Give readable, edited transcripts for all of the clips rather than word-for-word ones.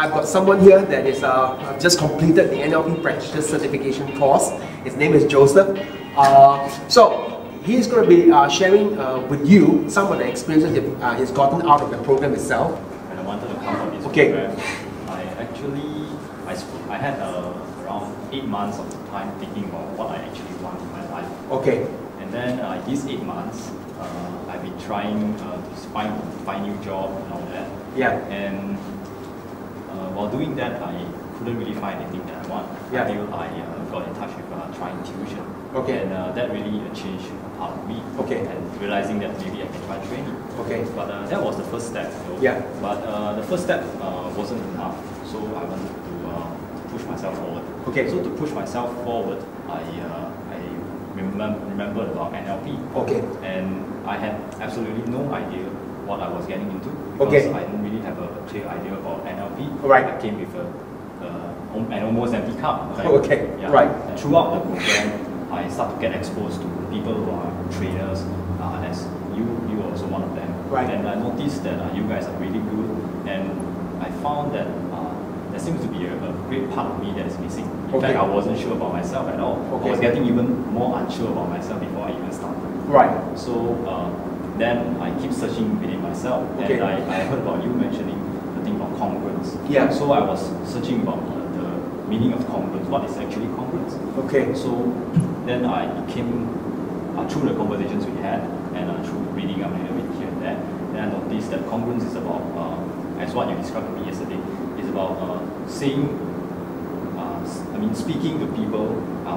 I've got someone here that is just completed the NLP Practitioner Certification course. His name is Joseph. So he's going to be sharing with you some of the experiences that he's gotten out of the program itself. When I wanted to come for this program, I had around 8 months of time thinking about what I actually want in my life. Okay. And then these 8 months, I've been trying to find new job and all that. Yeah. And while doing that, I couldn't really find anything that I want until I got in touch with trying tuition. Okay. And that really changed a part of me. Okay. And realizing that maybe I can try training. Okay. But that was the first step. Yeah. But the first step wasn't enough, so I wanted to push myself forward. Okay. So to push myself forward, I remembered about NLP. Okay. And I had absolutely no idea what I was getting into because Okay. I didn't really have a clear idea about NLP. Right. I came with an almost empty cup. Right? Okay. Yeah. Right. And throughout the program, I started to get exposed to people who are trainers, as you are also one of them. Right. And I noticed that you guys are really good, and I found that there seems to be a great part of me that is missing. In fact, I wasn't sure about myself at all. I was getting even more unsure about myself before I even started. Right. So then I keep searching within myself, and I heard about you mentioning the thing about congruence. Yeah. So I was searching about the meaning of congruence. What is actually congruence? Okay. So then I came through the conversations we had, and through reading up a little bit here and there, then I noticed that congruence is about, as what you described to me yesterday, is about speaking to people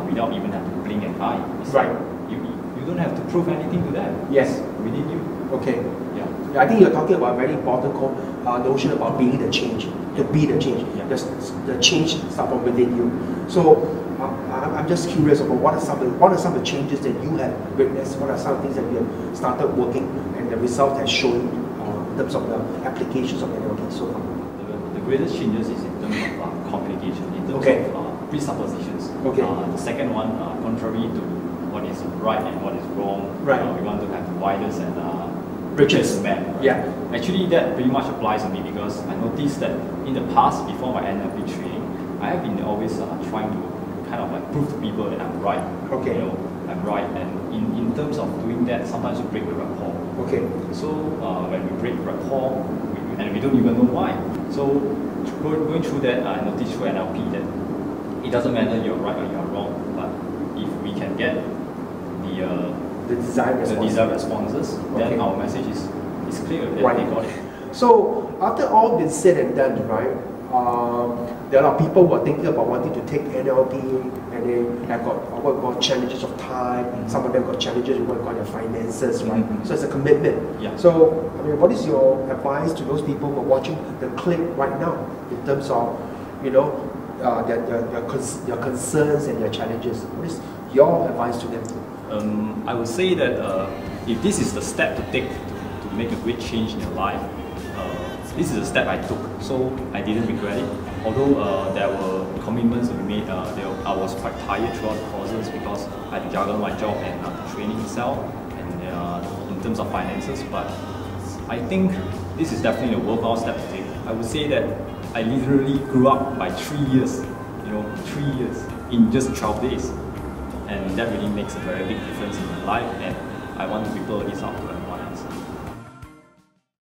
without even having to blink an eye. Right. You don't have to prove anything to them. Yes. Within you. Okay. Yeah. I think you're talking about a very important notion about being the change, to be the change. Yeah. The change starts from within you. So I'm just curious about what are some of the changes that you have witnessed? What are some things that you have started working and the result has shown in terms of the applications of NLP so far? The greatest changes is in terms of communication, in terms of presuppositions. Okay. The second one, contrary to what is right and what is wrong, we want to have the widest and richest map. Right? Yeah. Actually, that pretty much applies to me because I noticed that in the past, before my NLP training, I have been always trying to kind of like prove to people that I'm right. Okay. You know, I'm right, and in terms of doing that, sometimes we break the rapport. Okay. So when we break rapport, and we don't even know why. So going through that, I noticed through NLP that it doesn't matter you're right or you're wrong, but if we can get the desired responses, then our message is clear, that they got it. So after all been said and done, right, there are people who are thinking about wanting to take NLP and they have got what we call challenges of time. Some of them got challenges with what we call their finances, right? So it's a commitment. Yeah. So I mean, what is your advice to those people who are watching the clip right now in terms of, you know, their concerns and their challenges? What is your advice to them? I would say that if this is the step to take to make a great change in your life, this is a step I took, so I didn't regret it. Although there were commitments to be made, I was quite tired throughout the courses because I had to juggle my job and the training itself, and in terms of finances. But I think this is definitely a worthwhile step to take. I would say that I literally grew up by 3 years, 3 years in just 12 days. And that really makes a very big difference in my life, and I want to ripple this out to